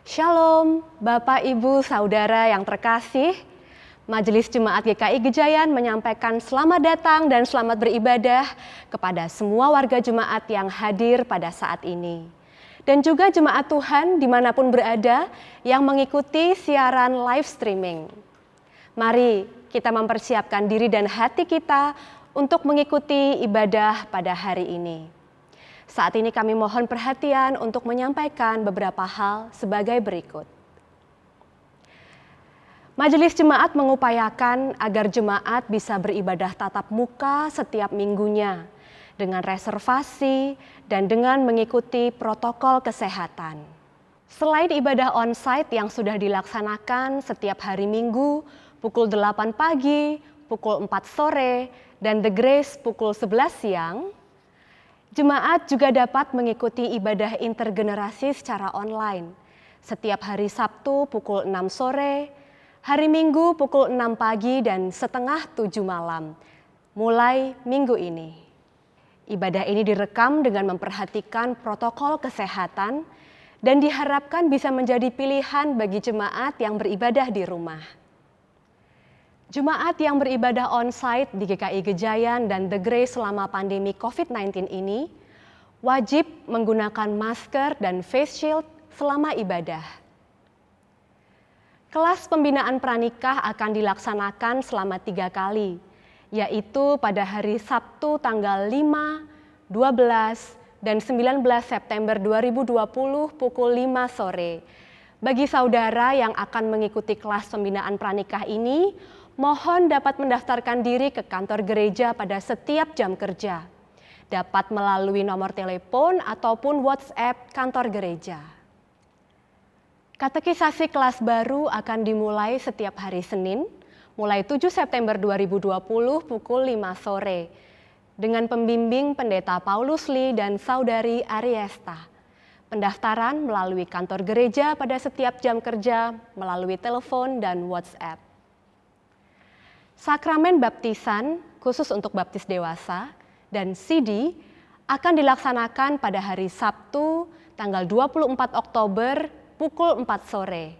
Shalom, Bapak, Ibu, Saudara yang terkasih. Majelis Jemaat GKI Gejayan menyampaikan selamat datang dan selamat beribadah kepada semua warga jemaat yang hadir pada saat ini. Dan juga jemaat Tuhan dimanapun berada yang mengikuti siaran live streaming. Mari kita mempersiapkan diri dan hati kita untuk mengikuti ibadah pada hari ini. Saat ini kami mohon perhatian untuk menyampaikan beberapa hal sebagai berikut. Majelis Jemaat mengupayakan agar jemaat bisa beribadah tatap muka setiap minggunya dengan reservasi dan dengan mengikuti protokol kesehatan. Selain ibadah onsite yang sudah dilaksanakan setiap hari Minggu pukul 8 pagi, pukul 4 sore, dan The Grace pukul 11 siang, jemaat juga dapat mengikuti ibadah intergenerasi secara online setiap hari Sabtu pukul 6 sore, hari Minggu pukul 6 pagi dan setengah 7 malam, mulai minggu ini. Ibadah ini direkam dengan memperhatikan protokol kesehatan dan diharapkan bisa menjadi pilihan bagi jemaat yang beribadah di rumah. Jemaat yang beribadah onsite di GKI Gejayan dan The Grace selama pandemi COVID-19 ini wajib menggunakan masker dan face shield selama ibadah. Kelas pembinaan pranikah akan dilaksanakan selama 3 kali, yaitu pada hari Sabtu tanggal 5, 12, dan 19 September 2020 pukul 5 sore. Bagi saudara yang akan mengikuti kelas pembinaan pranikah ini, mohon dapat mendaftarkan diri ke kantor gereja pada setiap jam kerja. Dapat melalui nomor telepon ataupun WhatsApp kantor gereja. Katekisasi kelas baru akan dimulai setiap hari Senin, mulai 7 September 2020 pukul 5 sore, dengan pembimbing Pendeta Paulus Lee dan Saudari Ariesta. Pendaftaran melalui kantor gereja pada setiap jam kerja, melalui telepon dan WhatsApp. Sakramen baptisan khusus untuk baptis dewasa dan CD akan dilaksanakan pada hari Sabtu tanggal 24 Oktober pukul 4 sore.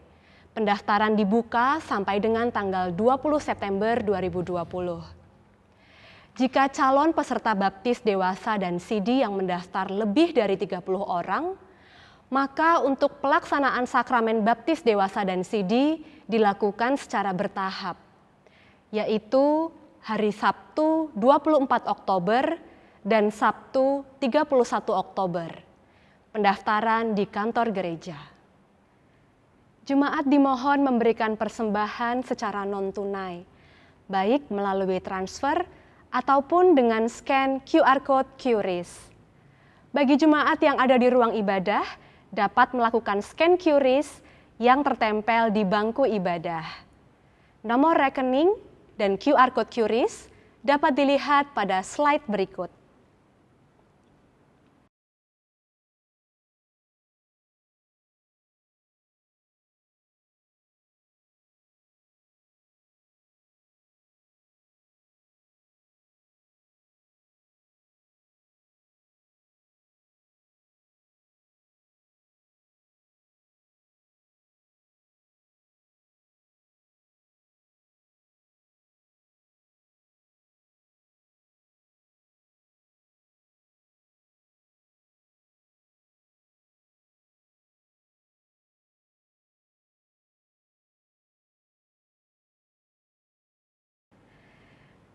Pendaftaran dibuka sampai dengan tanggal 20 September 2020. Jika calon peserta baptis dewasa dan CD yang mendaftar lebih dari 30 orang, maka untuk pelaksanaan sakramen baptis dewasa dan CD dilakukan secara bertahap, yaitu hari Sabtu 24 Oktober dan Sabtu 31 Oktober. Pendaftaran di kantor gereja. Jemaat dimohon memberikan persembahan secara non-tunai, baik melalui transfer ataupun dengan scan QR Code QRIS. Bagi jemaat yang ada di ruang ibadah, dapat melakukan scan QRIS yang tertempel di bangku ibadah. Nomor rekening dan QR Code QRIS dapat dilihat pada slide berikut.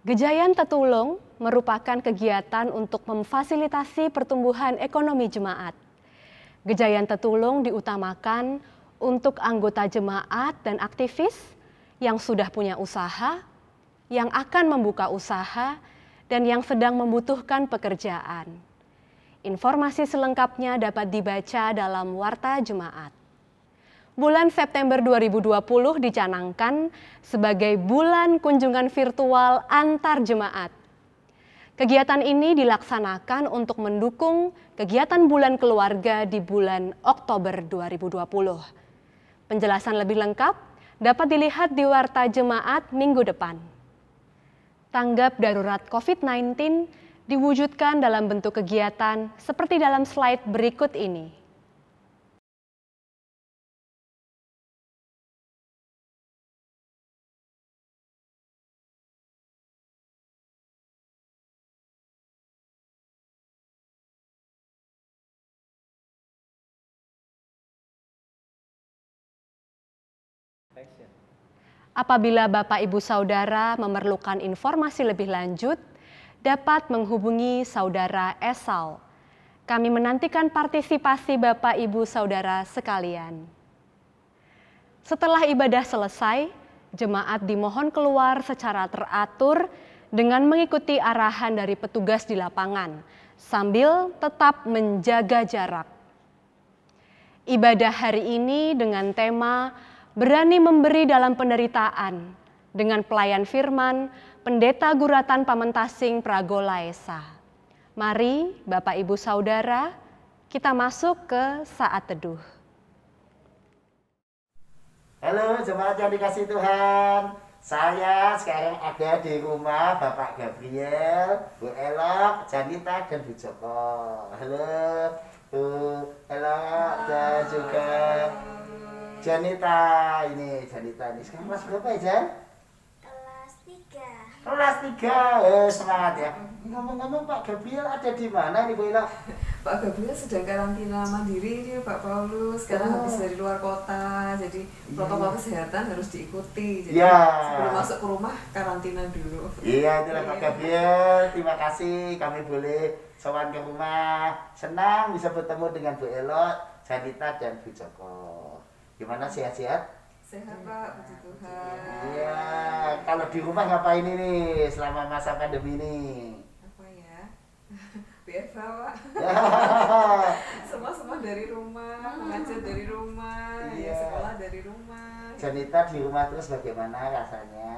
Gejayan Tetulung merupakan kegiatan untuk memfasilitasi pertumbuhan ekonomi jemaat. Gejayan Tetulung diutamakan untuk anggota jemaat dan aktivis yang sudah punya usaha, yang akan membuka usaha, dan yang sedang membutuhkan pekerjaan. Informasi selengkapnya dapat dibaca dalam Warta Jemaat. Bulan September 2020 dicanangkan sebagai bulan kunjungan virtual antar jemaat. Kegiatan ini dilaksanakan untuk mendukung kegiatan bulan keluarga di bulan Oktober 2020. Penjelasan lebih lengkap dapat dilihat di Warta Jemaat minggu depan. Tanggap darurat COVID-19 diwujudkan dalam bentuk kegiatan seperti dalam slide berikut ini. Apabila Bapak Ibu Saudara memerlukan informasi lebih lanjut, dapat menghubungi Saudara Esal. Kami menantikan partisipasi Bapak Ibu Saudara sekalian. Setelah ibadah selesai, jemaat dimohon keluar secara teratur dengan mengikuti arahan dari petugas di lapangan, sambil tetap menjaga jarak. Ibadah hari ini dengan tema Berani Memberi dalam Penderitaan, dengan pelayan firman Pendeta Guratan Pamentasing Pragola Esa. Mari Bapak Ibu Saudara, kita masuk ke saat teduh. Halo jemaat yang dikasihi Tuhan. Saya sekarang ada di rumah Bapak Gabriel, Bu Elok, Janita, dan Bu Joko. Halo Bu Elok dan juga Janita. Ini Janita ini sekarang kelas berapa ya, Jan? Kelas 3. Kelas 3. Semangat ya. Ngomong-ngomong Pak Gabriel ada di mana nih Bu Elok? Pak Gabriel sedang karantina mandiri nih Pak Paulus, sekarang habis dari luar kota, jadi protokol kesehatan harus diikuti. Jadi sebelum masuk ke rumah karantina dulu. Iya, itulah Pak Gabriel. Terima kasih kami boleh sowan ke rumah. Senang bisa bertemu dengan Bu Elok, Janita, dan Bu Joko. Gimana, sehat-sehat? Sehat Pak, puji Tuhan. Iya, kalau di rumah ngapain ini selama masa pandemi ini? Apa ya? BFH Pak. Semua dari rumah, mengajar dari rumah, ya sekolah dari rumah. Janita di rumah terus bagaimana rasanya?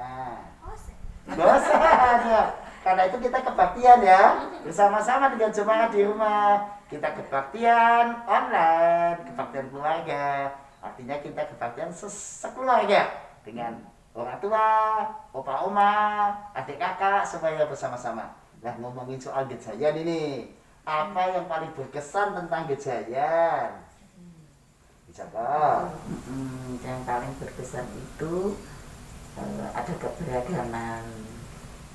Bosan. Bosan ya. Karena itu kita kebaktian ya, bersama-sama dengan jemaat di rumah. Kita kebaktian online, kebaktian keluarga. Artinya kita kebaktian sekeluarga dengan orang tua, opa oma, adik kakak, semuanya bersama-sama. Nah, ngomongin soal Gejayan ini, apa yang paling berkesan tentang Gejayan? Bisa kok? Yang paling berkesan itu ada keberagaman.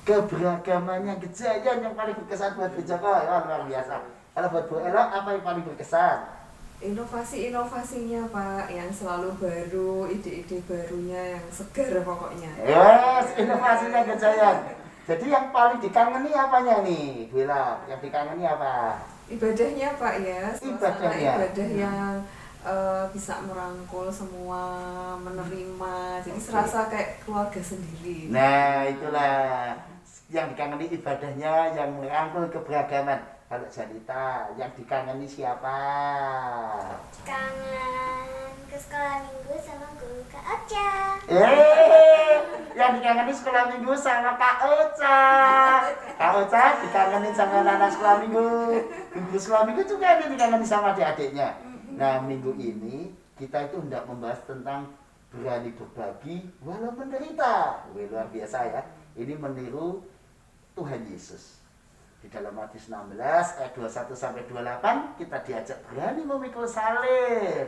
Keberagamannya Gejayan yang paling berkesan buat Bu Joko, ya, luar biasa. Kalau buat Bu Elok, apa yang paling berkesan? Inovasi-inovasinya Pak, yang selalu baru, ide-ide barunya yang segar pokoknya. Yes, inovasinya Gejayan. Jadi yang paling dikangeni apanya nih, Bu Elok? Yang dikangeni apa? Ibadahnya Pak ya, suasana Ibadahnya. ibadah yang bisa merangkul semua, menerima, jadi serasa kayak keluarga sendiri. Nah, itulah yang dikangeni ibadahnya, yang merangkul keberagaman. Kalau Janita, yang dikangeni siapa? Kangen ke sekolah minggu sama guru Kak Ocha. Yang dikangeni sekolah minggu sama Kak Ocha. Kak Ocha dikangenin sama anak sekolah minggu. Guru sekolah minggu juga ini dikangeni sama adik-adiknya. Nah, minggu ini kita itu hendak membahas tentang berani berbagi walau menderita. Luar biasa ya. Ini meniru Tuhan Yesus. Di dalam Matius 16 ayat 21 sampai 28 kita diajak berani memikul salib.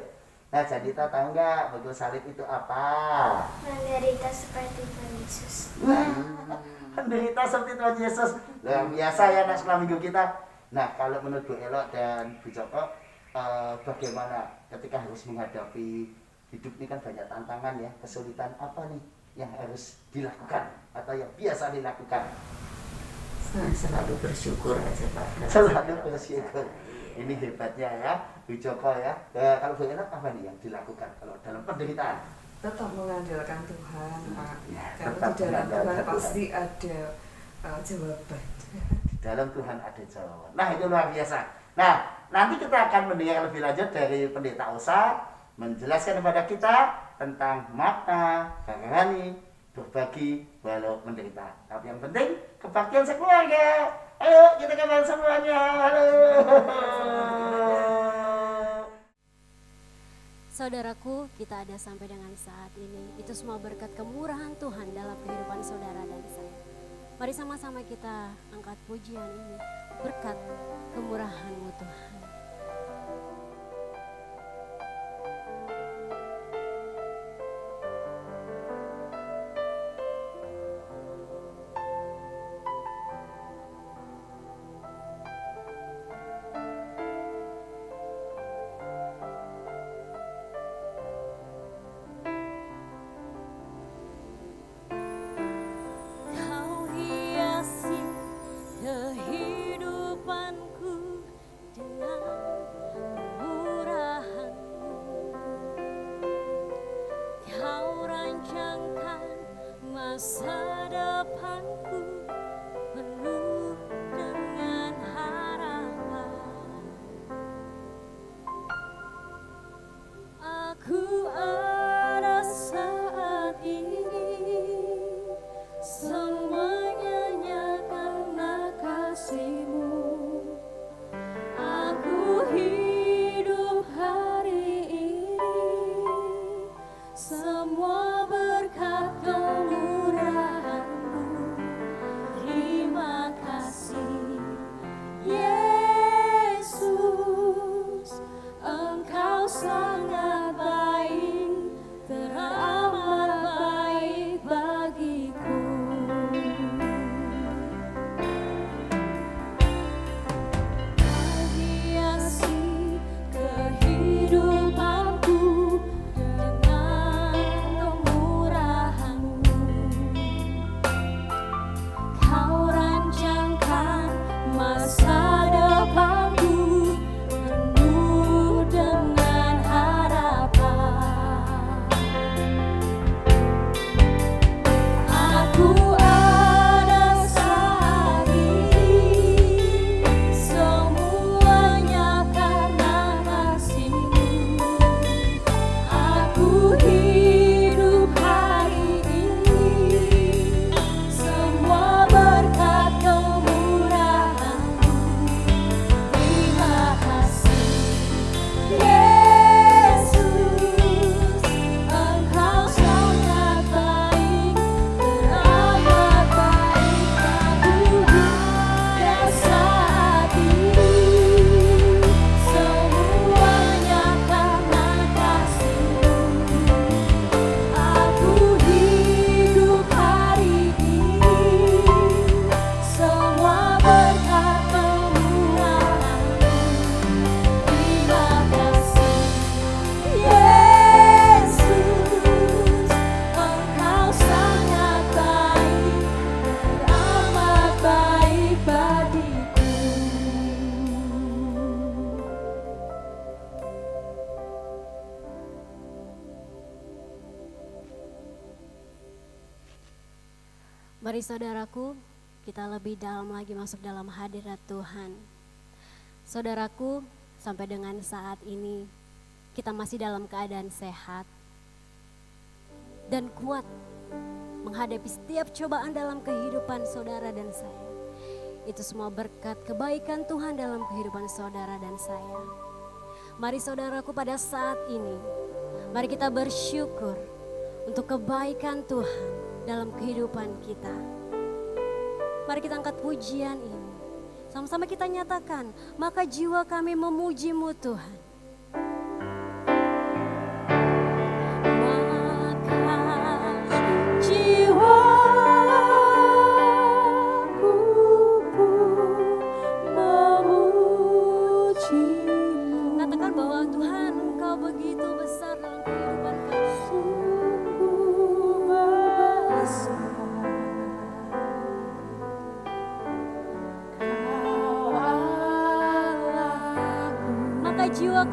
Nah, Janita tahu nggak memikul salib itu apa? Menderita seperti Tuhan Yesus. Menderita seperti Tuhan Yesus. Luar biasa ya anak sekolah minggu kita. Nah, kalau menurut Bu Elok dan Bu Joko, bagaimana ketika harus menghadapi hidup ini kan banyak tantangan ya, kesulitan apa nih yang harus dilakukan atau yang biasa dilakukan? Selalu bersyukur aja Pak. Selalu bersyukur. Ini hebatnya ya, Bu Joko ya. Kalau Bu Elok apa nih yang dilakukan kalau dalam penderitaan? Tetap mengandalkan Tuhan Pak, Ya, karena tetap di dalam mengandalkan Tuhan Tuhan. pasti ada jawaban. Di dalam Tuhan ada jawaban. Nah, itu luar biasa. Nah, nanti kita akan mendengar lebih lanjut dari Pendeta Osa menjelaskan kepada kita tentang makna berani berbagi walau menderita. Tapi yang penting kebaktian sekeluarga. Ayo kita kembali semuanya. Halo. Saudaraku, kita ada sampai dengan saat ini. Itu semua berkat kemurahan Tuhan dalam kehidupan saudara dan saya. Mari sama-sama kita angkat pujian ini. Berkat kemurahan-Mu Tuhan. Masa depanku penuh dengan harapan. Aku ada saat ini, semuanya karena kasih-Mu. Aku hidup hari ini, semua berkat kemurahan-Mu. Terima kasih Yesus, Engkau sangat baik, teramat baik bagiku. Hiasi kehidupanku dengan kemurahan-Mu. Kau rancangkan masa depanku penuh dengan harapan. Aku ada saat ini, semuanya karena kasih-Mu. Aku hidup hari ini, semua berkat kemurahan-Mu. Terima kasih Yesus, Engkau sangat baik, teramat baik bagiku. Dan saat ini, semuanya karena kasih-Mu. Aku hidup hari ini, semua berkat kemurahan-Mu. Terima kasih Yesus, Engkau sangat baik, teramat baik bagiku. Mari saudaraku, kita lebih dalam lagi masuk dalam hadirat Tuhan. Saudaraku, sampai dengan saat ini kita masih dalam keadaan sehat dan kuat menghadapi setiap cobaan dalam kehidupan saudara dan saya. Itu semua berkat kebaikan Tuhan dalam kehidupan saudara dan saya. Mari saudaraku, pada saat ini, mari kita bersyukur untuk kebaikan Tuhan dalam kehidupan kita. Mari kita angkat pujian ini. Sama-sama kita nyatakan, maka jiwa kami memuji-Mu Tuhan. Maka jiwaku pun memuji-Mu. Katakan bahwa Tuhan, Engkau begitu besar dalam kehidupan kami. Maka jiwa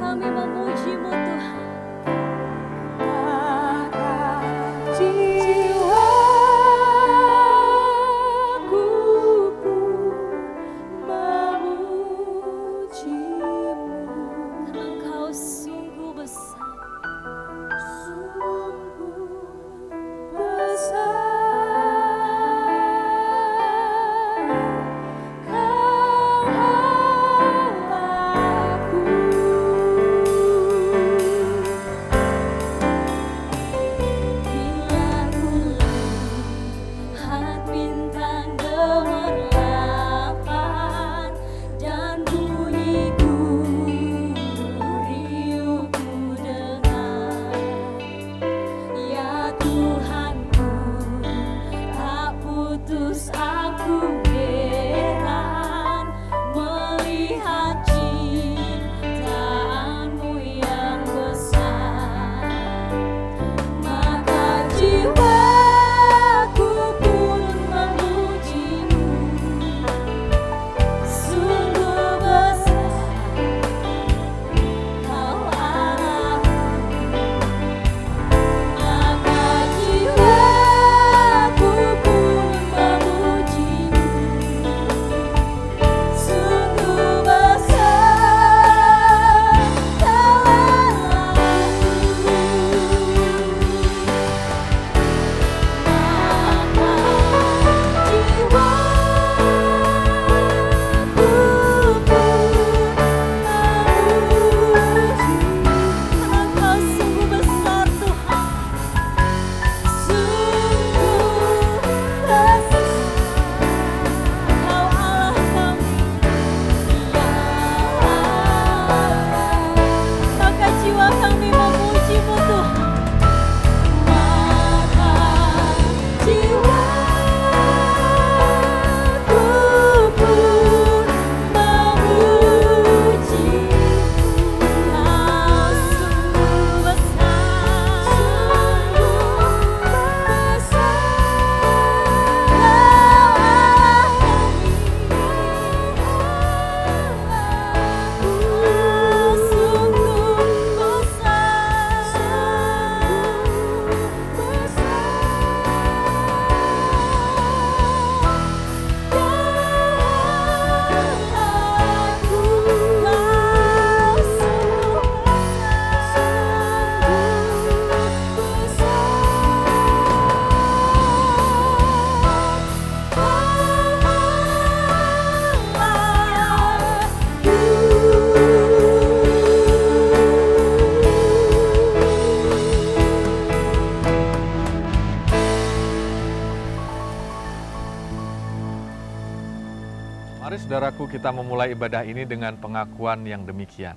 Mari saudaraku, kita memulai ibadah ini dengan pengakuan yang demikian.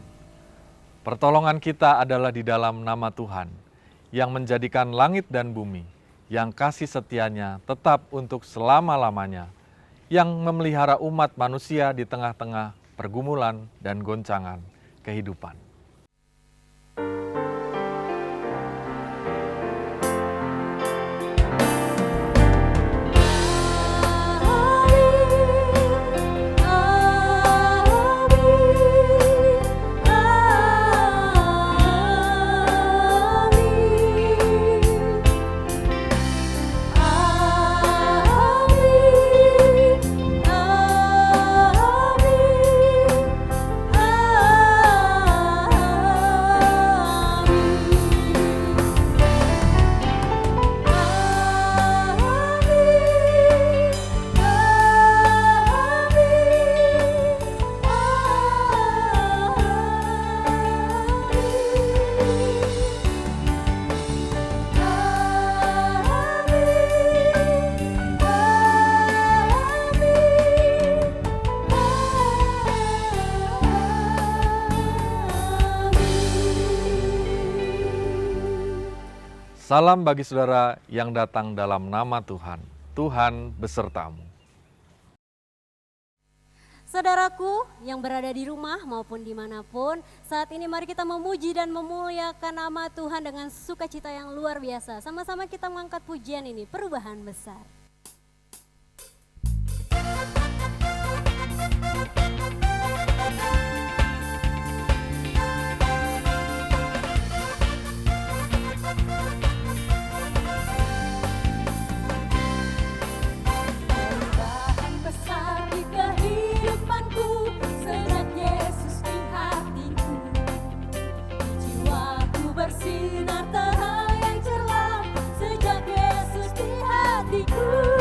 Pertolongan kita adalah di dalam nama Tuhan, yang menjadikan langit dan bumi, yang kasih setianya tetap untuk selama-lamanya, yang memelihara umat manusia di tengah-tengah pergumulan dan goncangan kehidupan. Salam bagi saudara yang datang dalam nama Tuhan. Tuhan besertamu. Saudaraku yang berada di rumah maupun dimanapun, saat ini mari kita memuji dan memuliakan nama Tuhan dengan sukacita yang luar biasa. Sama-sama kita mengangkat pujian ini, perubahan besar. Bersinar terang yang cerah sejak Yesus di hatiku.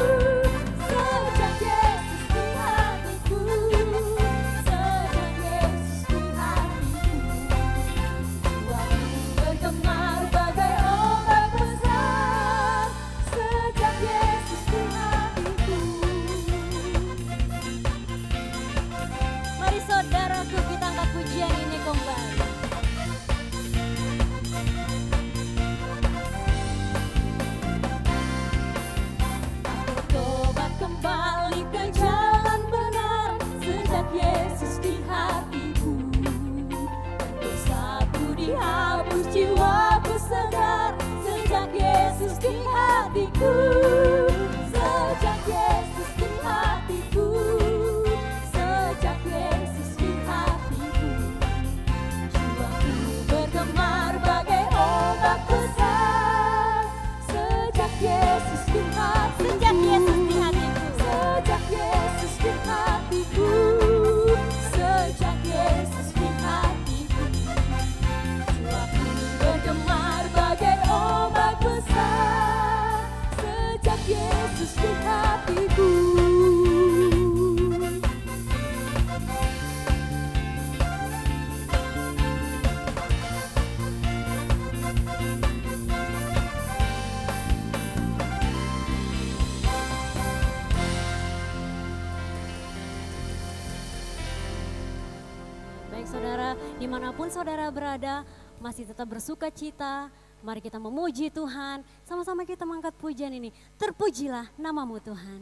saudara, dimanapun saudara berada, masih tetap bersuka cita. Mari kita memuji Tuhan, sama-sama kita mengangkat pujian ini. Terpujilah namamu Tuhan.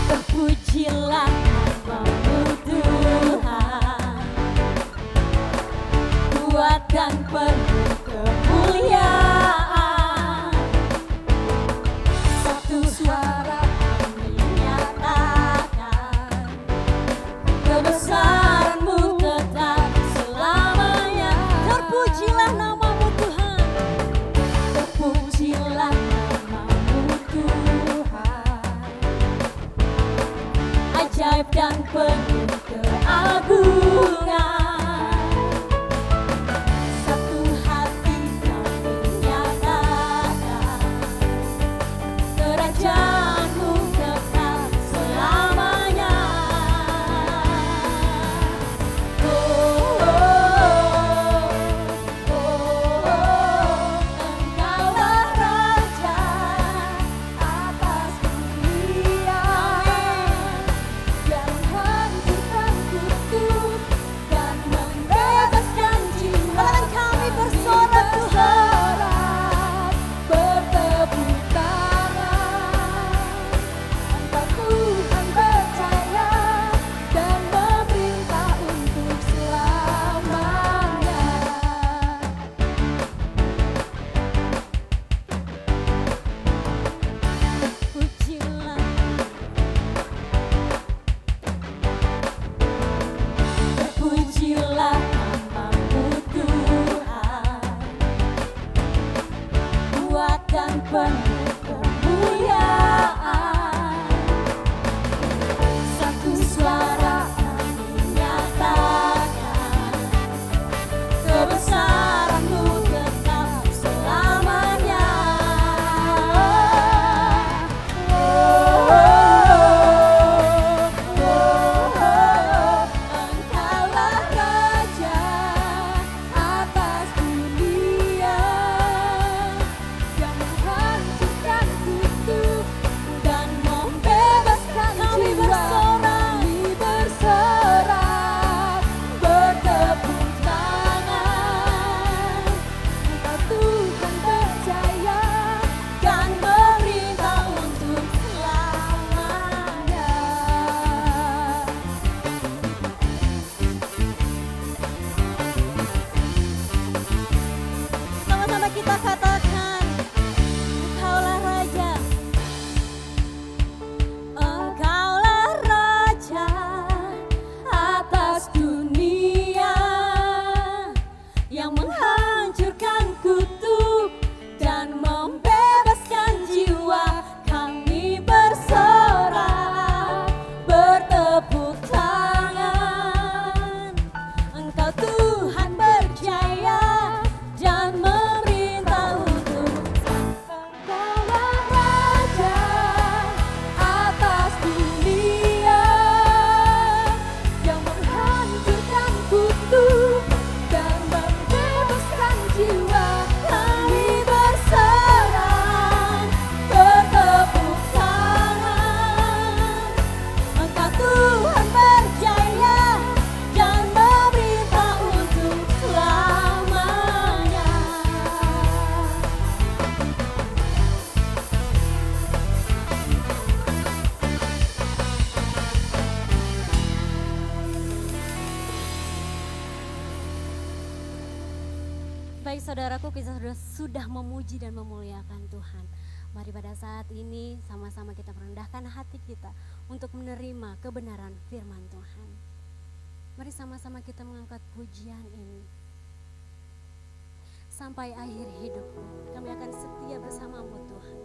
Terpujilah namamu Tuhan, kuat dan penuh kemuliaan. Satu suara kami dan penuh kemuliaan. Satu suara kami nyatakan, kebesaran-Mu tetap selamanya. Engkaulah Raja atas dunia, yang menghancurkan kutub dan membebaskan jiwa. Kami bersorak, bertepuk tangan. Engkau Tuhan percaya dan memerintah untuk selamanya. Sama-sama kita katakan, Engkaulah Raja. Engkaulah Raja atas dunia, yang menghancurkan kutub dan membebaskan jiwa. Kami bersorak, bertepuk tangan. Engkau Tuhan berjaya dan memerintah untuk Engkaulah Raja atas dunia, yang menghancurkan kutub dan membebaskan jiwa. Kami bersorak, bertepuk tangan. Engkau Tuhan berjaya dan memerintah untuk selamanya. Baik saudaraku, kita sudah memuji dan memuliakan Tuhan. Mari pada saat ini sama-sama kita merendahkan hati kita untuk menerima kebenaran firman Tuhan. Mari sama-sama kita mengangkat pujian ini. Sampai akhir hidupku, kami akan setia bersamamu Tuhan.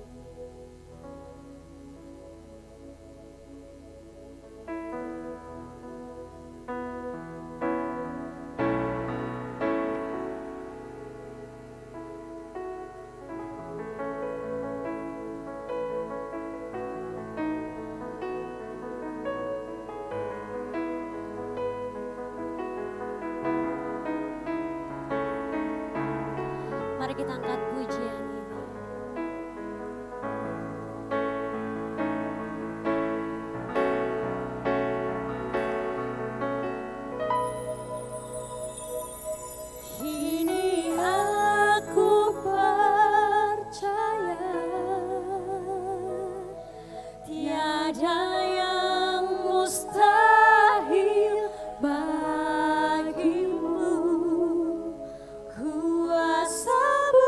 Mari kita angkat pujian ini. Kini aku percaya tiada yang mustahil bagimu. Kuasamu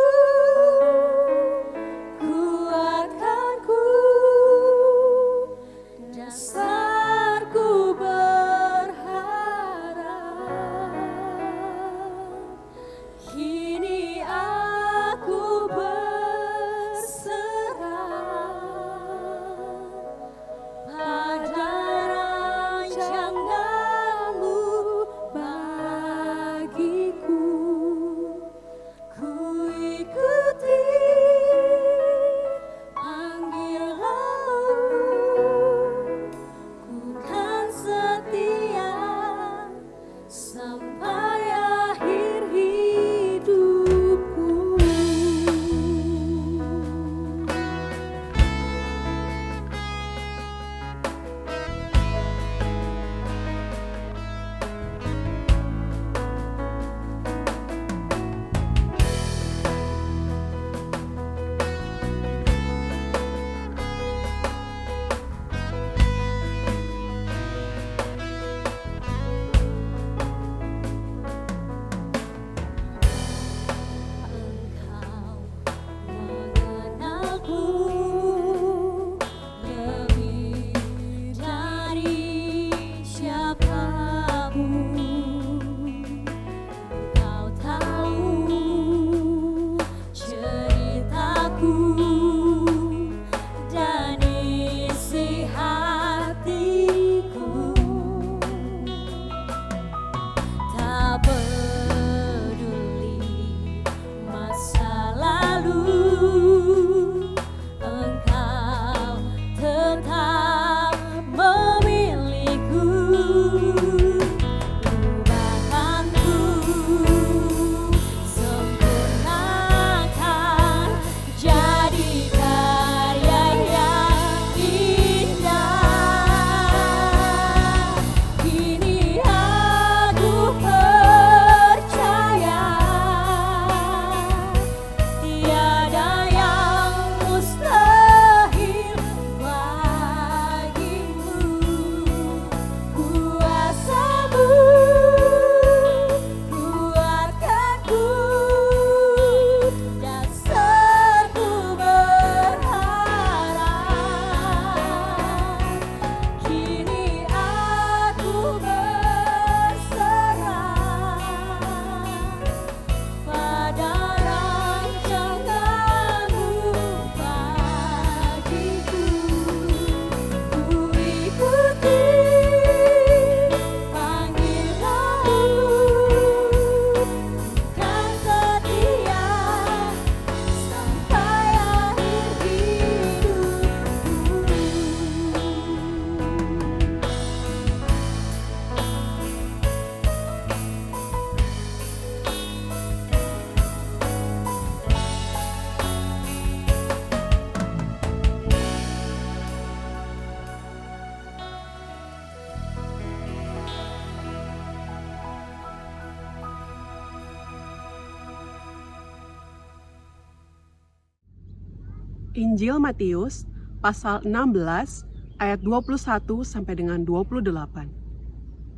Injil Matius pasal 16 ayat 21 sampai dengan 28.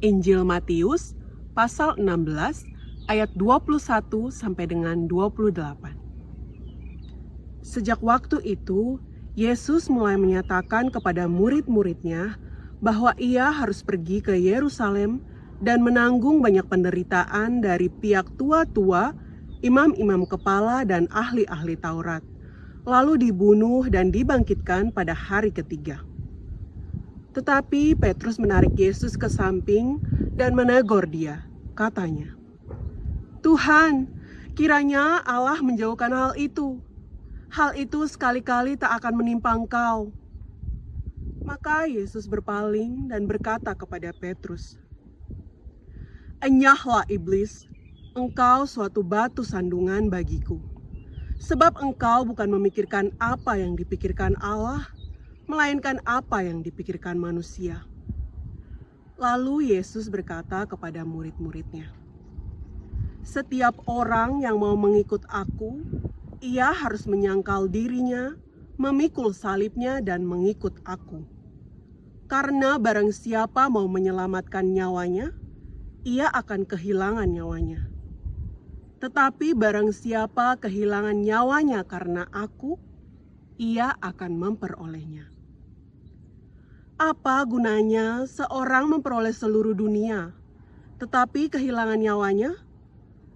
Injil Matius pasal 16 ayat 21 sampai dengan 28. Sejak waktu itu, Yesus mulai menyatakan kepada murid-muridnya bahwa ia harus pergi ke Yerusalem dan menanggung banyak penderitaan dari pihak tua-tua, imam-imam kepala dan ahli-ahli Taurat, lalu dibunuh dan dibangkitkan pada hari ketiga. Tetapi Petrus menarik Yesus ke samping dan menegur dia. Katanya, "Tuhan, kiranya Allah menjauhkan hal itu. Hal itu sekali-kali tak akan menimpa Engkau." Maka Yesus berpaling dan berkata kepada Petrus, "Enyahlah iblis, engkau suatu batu sandungan bagiku. Sebab engkau bukan memikirkan apa yang dipikirkan Allah, melainkan apa yang dipikirkan manusia." Lalu Yesus berkata kepada murid-muridnya, "Setiap orang yang mau mengikut aku, ia harus menyangkal dirinya, memikul salibnya dan mengikut aku. Karena barang siapa mau menyelamatkan nyawanya, ia akan kehilangan nyawanya. Tetapi barang siapa kehilangan nyawanya karena aku, ia akan memperolehnya. Apa gunanya seorang memperoleh seluruh dunia, tetapi kehilangan nyawanya?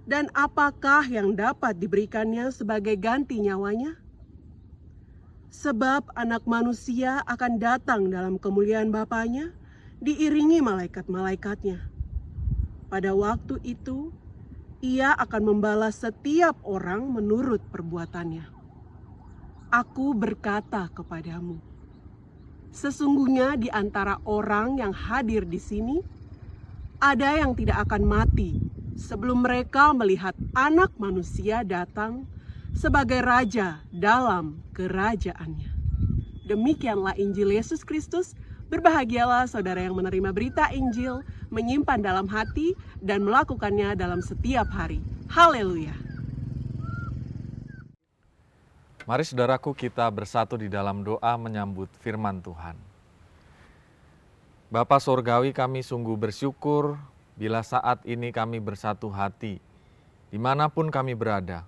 Dan apakah yang dapat diberikannya sebagai ganti nyawanya? Sebab anak manusia akan datang dalam kemuliaan Bapanya, diiringi malaikat-malaikatnya. Pada waktu itu, ia akan membalas setiap orang menurut perbuatannya. Aku berkata kepadamu, sesungguhnya di antara orang yang hadir di sini, ada yang tidak akan mati sebelum mereka melihat Anak Manusia datang sebagai Raja dalam kerajaannya. Demikianlah Injil Yesus Kristus. Berbahagialah saudara yang menerima berita Injil, menyimpan dalam hati, dan melakukannya dalam setiap hari. Haleluya. Mari saudaraku, kita bersatu di dalam doa menyambut firman Tuhan. Bapa Surgawi, kami sungguh bersyukur bila saat ini kami bersatu hati, dimanapun kami berada.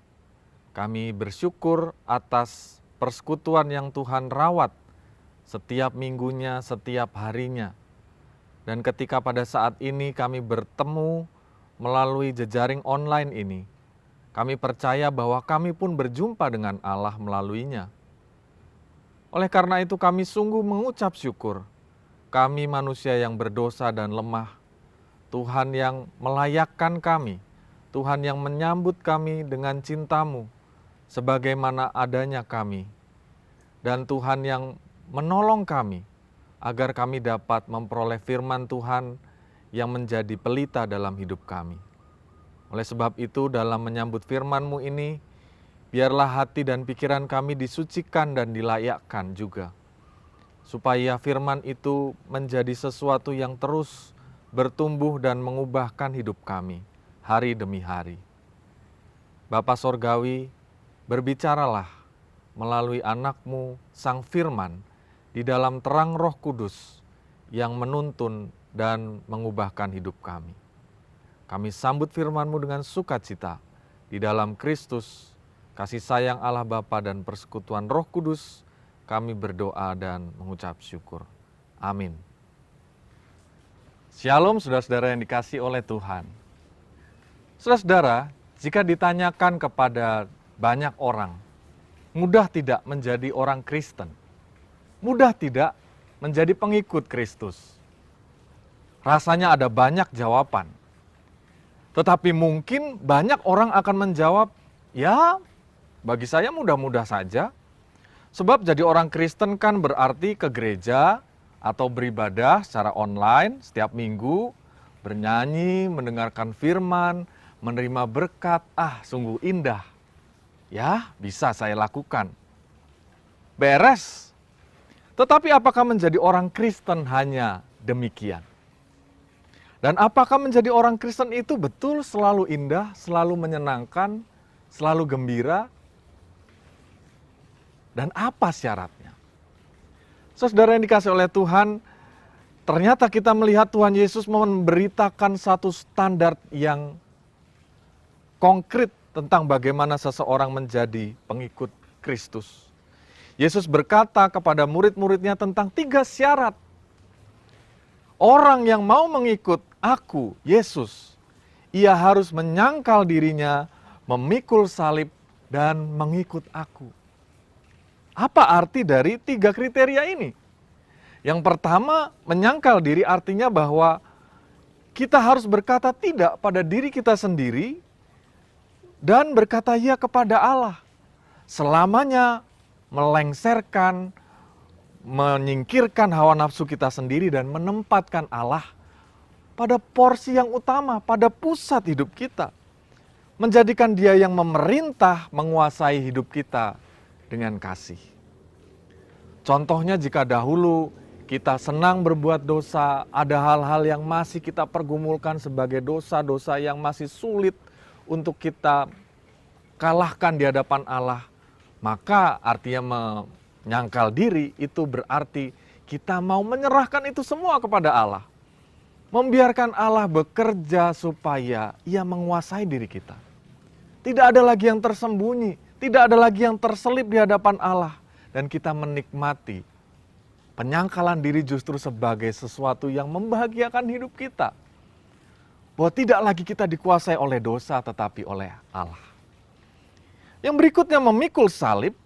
Kami bersyukur atas persekutuan yang Tuhan rawat setiap minggunya, setiap harinya. Dan ketika pada saat ini kami bertemu melalui jejaring online ini, kami percaya bahwa kami pun berjumpa dengan Allah melaluinya. Oleh karena itu kami sungguh mengucap syukur. Kami manusia yang berdosa dan lemah, Tuhan yang melayakkan kami, Tuhan yang menyambut kami dengan cinta-Mu, sebagaimana adanya kami. Dan Tuhan yang menolong kami, agar kami dapat memperoleh firman Tuhan yang menjadi pelita dalam hidup kami. Oleh sebab itu, dalam menyambut firman-Mu ini, biarlah hati dan pikiran kami disucikan dan dilayakkan juga, supaya firman itu menjadi sesuatu yang terus bertumbuh dan mengubahkan hidup kami hari demi hari. Bapa Sorgawi, berbicaralah melalui anak-Mu, Sang Firman, di dalam terang Roh Kudus yang menuntun dan mengubahkan hidup kami. Kami sambut firman-Mu dengan sukacita di dalam Kristus, kasih sayang Allah Bapa dan persekutuan Roh Kudus, kami berdoa dan mengucap syukur. Amin. Shalom saudara-saudara yang dikasihi oleh Tuhan. Saudara-saudara, jika ditanyakan kepada banyak orang, mudah tidak menjadi orang Kristen? Mudah tidak menjadi pengikut Kristus? Rasanya ada banyak jawaban. Tetapi mungkin banyak orang akan menjawab, ya bagi saya mudah-mudah saja. Sebab jadi orang Kristen kan berarti ke gereja atau beribadah secara online setiap minggu, bernyanyi, mendengarkan firman, menerima berkat, sungguh indah. Ya, bisa saya lakukan. Beres. Tetapi apakah menjadi orang Kristen hanya demikian? Dan apakah menjadi orang Kristen itu betul selalu indah, selalu menyenangkan, selalu gembira? dan apa syaratnya. Saudara yang dikasih oleh Tuhan, ternyata kita melihat Tuhan Yesus memberitakan satu standar yang konkret tentang bagaimana seseorang menjadi pengikut Kristus. Yesus berkata kepada murid-muridnya tentang 3 syarat. Orang yang mau mengikut aku, Yesus, ia harus menyangkal dirinya, memikul salib, dan mengikut aku. Apa arti dari 3 kriteria ini? Yang pertama, menyangkal diri artinya bahwa kita harus berkata tidak pada diri kita sendiri dan berkata ya kepada Allah. Selamanya melengsarkan, menyingkirkan hawa nafsu kita sendiri dan menempatkan Allah pada porsi yang utama, pada pusat hidup kita. Menjadikan Dia yang memerintah, menguasai hidup kita dengan kasih. Contohnya jika dahulu kita senang berbuat dosa, ada hal-hal yang masih kita pergumulkan sebagai dosa-dosa yang masih sulit untuk kita kalahkan di hadapan Allah, maka artinya menyangkal diri itu berarti kita mau menyerahkan itu semua kepada Allah. Membiarkan Allah bekerja supaya Ia menguasai diri kita. Tidak ada lagi yang tersembunyi, tidak ada lagi yang terselip di hadapan Allah. Dan kita menikmati penyangkalan diri justru sebagai sesuatu yang membahagiakan hidup kita. Bahwa tidak lagi kita dikuasai oleh dosa tetapi oleh Allah. Yang berikutnya memikul salib,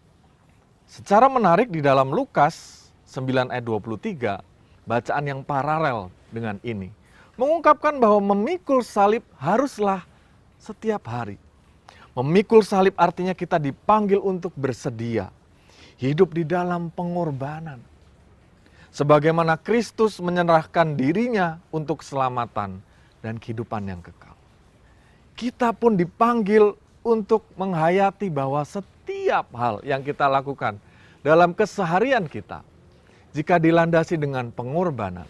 secara menarik di dalam Lukas 9 ayat 23, bacaan yang paralel dengan ini. Mengungkapkan bahwa memikul salib haruslah setiap hari. Memikul salib artinya kita dipanggil untuk bersedia. Hidup di dalam pengorbanan. Sebagaimana Kristus menyerahkan dirinya untuk keselamatan dan kehidupan yang kekal. Kita pun dipanggil untuk menghayati bahwa setiap hal yang kita lakukan dalam keseharian kita, jika dilandasi dengan pengorbanan,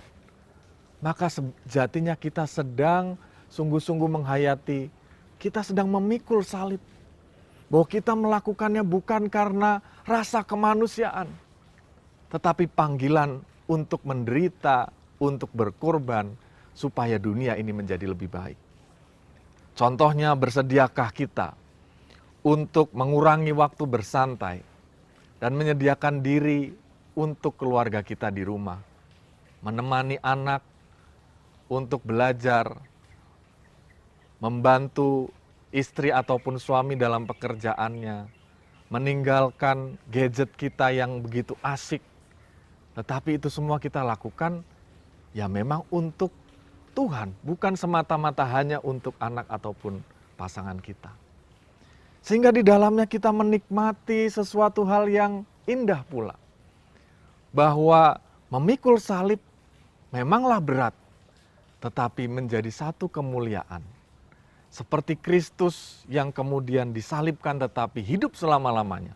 maka sejatinya kita sedang sungguh-sungguh menghayati, kita sedang memikul salib. Bahwa kita melakukannya bukan karena rasa kemanusiaan, tetapi panggilan untuk menderita, untuk berkorban, supaya dunia ini menjadi lebih baik. Contohnya, bersediakah kita untuk mengurangi waktu bersantai dan menyediakan diri untuk keluarga kita di rumah, menemani anak untuk belajar, membantu istri ataupun suami dalam pekerjaannya, meninggalkan gadget kita yang begitu asik. Tetapi itu semua kita lakukan ya memang untuk Tuhan, bukan semata-mata hanya untuk anak ataupun pasangan kita. Sehingga di dalamnya kita menikmati sesuatu hal yang indah pula. Bahwa memikul salib memanglah berat, tetapi menjadi satu kemuliaan. Seperti Kristus yang kemudian disalibkan tetapi hidup selama-lamanya.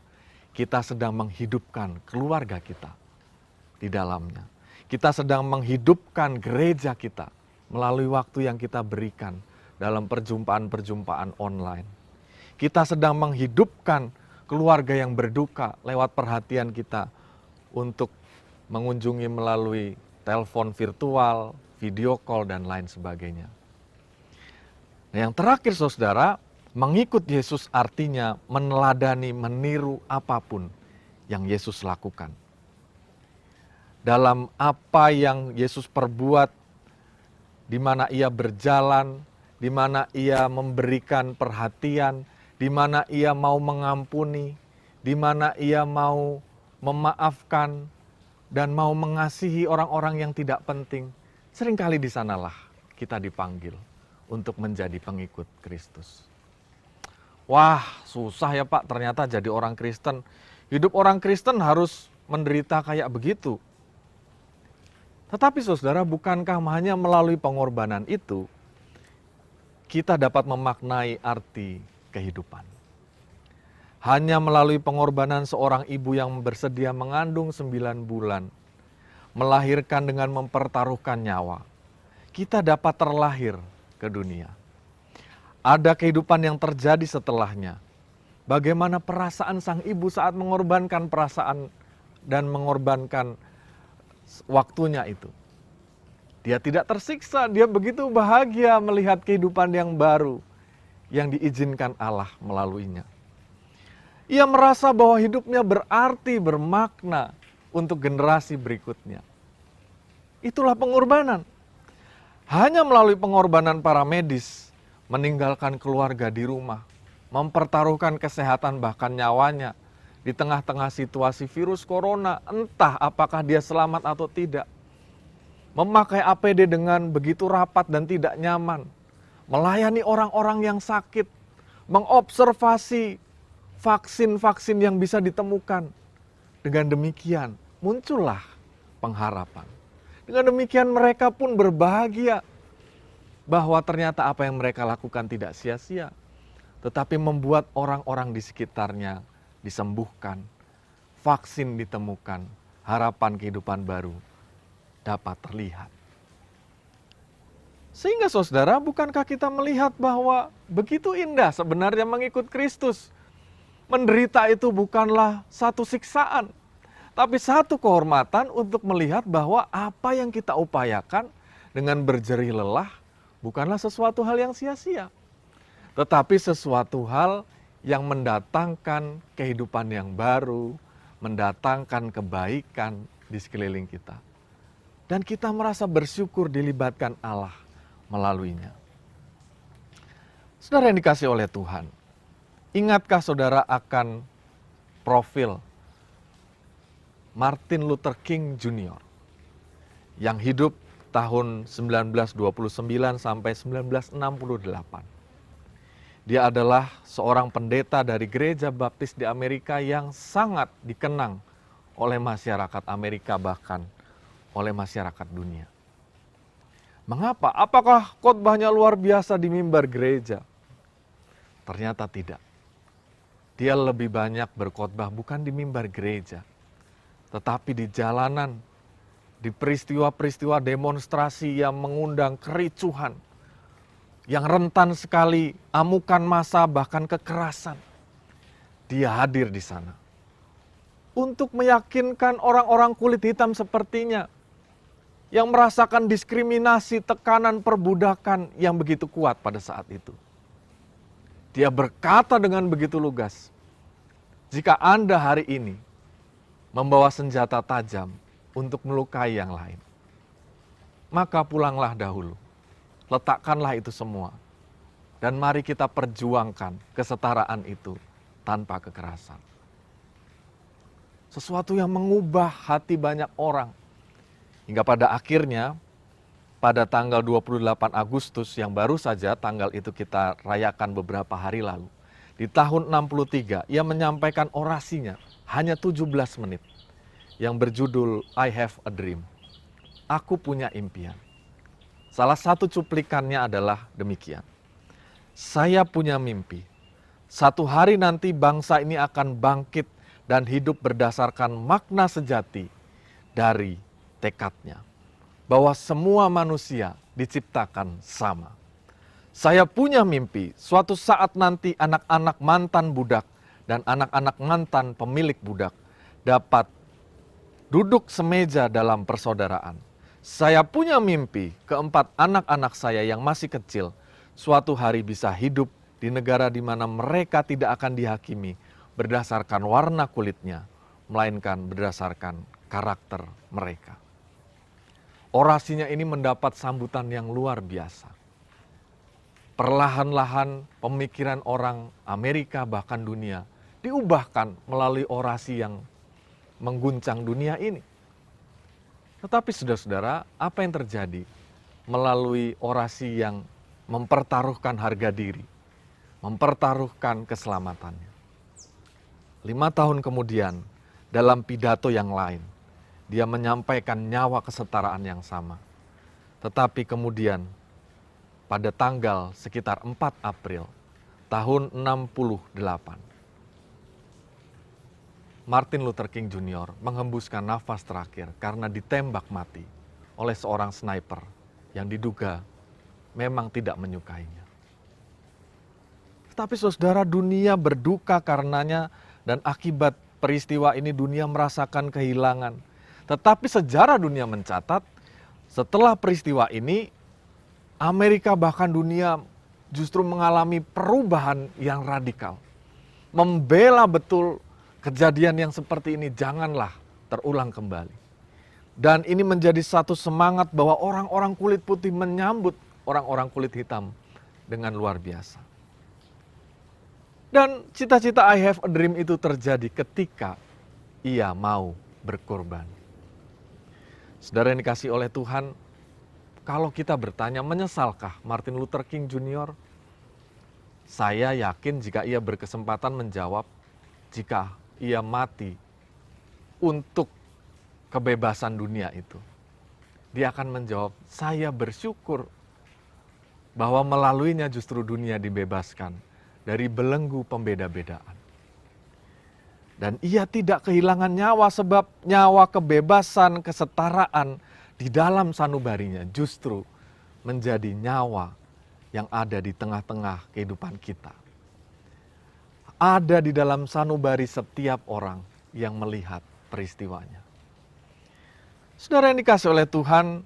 Kita sedang menghidupkan keluarga kita di dalamnya. Kita sedang menghidupkan gereja kita melalui waktu yang kita berikan dalam perjumpaan-perjumpaan online. Kita sedang menghidupkan keluarga yang berduka lewat perhatian kita untuk mengunjungi melalui telepon virtual, video call, dan lain sebagainya. Nah, yang terakhir saudara, mengikut Yesus artinya meneladani, meniru apapun yang Yesus lakukan. Dalam apa yang Yesus perbuat, di mana Ia berjalan, di mana Ia memberikan perhatian, di mana Ia mau mengampuni, di mana Ia mau memaafkan, dan mau mengasihi orang-orang yang tidak penting. Seringkali di sanalah kita dipanggil untuk menjadi pengikut Kristus. Wah, susah ya Pak, ternyata jadi orang Kristen. Hidup orang Kristen harus menderita kayak begitu. Tetapi saudara, bukankah hanya melalui pengorbanan itu, kita dapat memaknai arti kehidupan. Hanya melalui pengorbanan seorang ibu yang bersedia mengandung 9 bulan, melahirkan dengan mempertaruhkan nyawa, kita dapat terlahir ke dunia. Ada kehidupan yang terjadi setelahnya. bagaimana perasaan sang ibu saat mengorbankan perasaan dan mengorbankan waktunya itu. Dia tidak tersiksa, dia begitu bahagia melihat kehidupan yang baru yang diizinkan Allah melaluinya. Ia merasa bahwa hidupnya berarti, bermakna untuk generasi berikutnya. Itulah pengorbanan. Hanya melalui pengorbanan para medis, meninggalkan keluarga di rumah, mempertaruhkan kesehatan bahkan nyawanya di tengah-tengah situasi virus corona, entah apakah dia selamat atau tidak. Memakai APD dengan begitu rapat dan tidak nyaman, melayani orang-orang yang sakit, mengobservasi vaksin-vaksin yang bisa ditemukan. Dengan demikian muncullah pengharapan. Dengan demikian mereka pun berbahagia bahwa ternyata apa yang mereka lakukan tidak sia-sia, tetapi membuat orang-orang di sekitarnya disembuhkan, vaksin ditemukan, harapan kehidupan baru dapat terlihat. Sehingga saudara, bukankah kita melihat bahwa begitu indah sebenarnya mengikut Kristus? Menderita itu bukanlah satu siksaan, tapi satu kehormatan untuk melihat bahwa apa yang kita upayakan dengan berjerih lelah bukanlah sesuatu hal yang sia-sia, tetapi sesuatu hal yang mendatangkan kehidupan yang baru, mendatangkan kebaikan di sekeliling kita. Dan kita merasa bersyukur dilibatkan Allah melaluinya. Saudara yang dikasihi oleh Tuhan, ingatkah saudara akan profil Martin Luther King Jr. yang hidup tahun 1929 sampai 1968. Dia adalah seorang pendeta dari gereja baptis di Amerika yang sangat dikenang oleh masyarakat Amerika, bahkan oleh masyarakat dunia. Mengapa? Apakah khotbahnya luar biasa di mimbar gereja? Ternyata tidak. Dia lebih banyak berkhotbah bukan di mimbar gereja, tetapi di jalanan, di peristiwa-peristiwa demonstrasi yang mengundang kericuhan, yang rentan sekali amukan massa bahkan kekerasan. Dia hadir di sana untuk meyakinkan orang-orang kulit hitam sepertinya yang merasakan diskriminasi, tekanan, perbudakan yang begitu kuat pada saat itu. Dia berkata dengan begitu lugas, jika Anda hari ini membawa senjata tajam untuk melukai yang lain, maka pulanglah dahulu, letakkanlah itu semua, dan mari kita perjuangkan kesetaraan itu tanpa kekerasan. Sesuatu yang mengubah hati banyak orang, hingga pada akhirnya pada tanggal 28 Agustus yang baru saja tanggal itu kita rayakan beberapa hari lalu, di tahun 63 ia menyampaikan orasinya hanya 17 menit yang berjudul I Have a Dream. Aku punya impian. Salah satu cuplikannya adalah demikian. Saya punya mimpi. Satu hari nanti bangsa ini akan bangkit dan hidup berdasarkan makna sejati dari tekadnya, bahwa semua manusia diciptakan sama. Saya punya mimpi, suatu saat nanti anak-anak mantan budak dan anak-anak mantan pemilik budak dapat duduk semeja dalam persaudaraan. Saya punya mimpi, keempat anak-anak saya yang masih kecil suatu hari bisa hidup di negara di mana mereka tidak akan dihakimi berdasarkan warna kulitnya, melainkan berdasarkan karakter mereka. Orasinya ini mendapat sambutan yang luar biasa. Perlahan-lahan pemikiran orang Amerika bahkan dunia diubahkan melalui orasi yang mengguncang dunia ini. Tetapi saudara-saudara, apa yang terjadi melalui orasi yang mempertaruhkan harga diri, mempertaruhkan keselamatannya? 5 tahun kemudian, dalam pidato yang lain, dia menyampaikan nyawa kesetaraan yang sama. Tetapi kemudian pada tanggal sekitar 4 April tahun 68, Martin Luther King Jr. menghembuskan nafas terakhir karena ditembak mati oleh seorang sniper yang diduga memang tidak menyukainya. Tetapi saudara, dunia berduka karenanya, dan akibat peristiwa ini dunia merasakan kehilangan. Tetapi sejarah dunia mencatat, setelah peristiwa ini, Amerika bahkan dunia justru mengalami perubahan yang radikal. Membela betul kejadian yang seperti ini janganlah terulang kembali. Dan ini menjadi satu semangat bahwa orang-orang kulit putih menyambut orang-orang kulit hitam dengan luar biasa. Dan cita-cita I have a dream itu terjadi ketika ia mau berkorban. Saudara yang dikasihi oleh Tuhan, kalau kita bertanya, menyesalkah Martin Luther King Jr.? Saya yakin jika ia berkesempatan menjawab, jika ia mati untuk kebebasan dunia itu, dia akan menjawab, saya bersyukur bahwa melaluinya justru dunia dibebaskan dari belenggu pembeda-bedaan. Dan ia tidak kehilangan nyawa, sebab nyawa kebebasan, kesetaraan di dalam sanubarinya justru menjadi nyawa yang ada di tengah-tengah kehidupan kita. Ada di dalam sanubari setiap orang yang melihat peristiwanya. Saudara yang dikasih oleh Tuhan,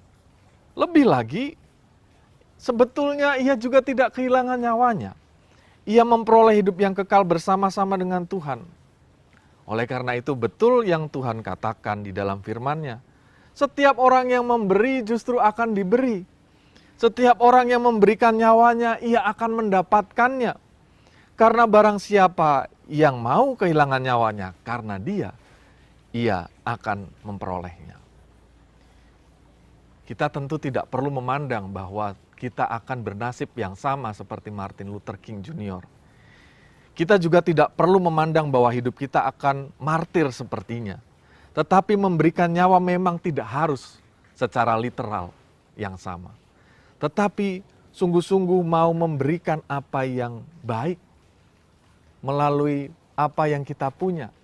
lebih lagi, sebetulnya ia juga tidak kehilangan nyawanya. Ia memperoleh hidup yang kekal bersama-sama dengan Tuhan. Oleh karena itu betul yang Tuhan katakan di dalam firman-Nya. Setiap orang yang memberi justru akan diberi. Setiap orang yang memberikan nyawanya, ia akan mendapatkannya. Karena barang siapa yang mau kehilangan nyawanya karena dia, ia akan memperolehnya. Kita tentu tidak perlu memandang bahwa kita akan bernasib yang sama seperti Martin Luther King Jr. Kita juga tidak perlu memandang bahwa hidup kita akan martir sepertinya. Tetapi memberikan nyawa memang tidak harus secara literal yang sama. Tetapi sungguh-sungguh mau memberikan apa yang baik melalui apa yang kita punya,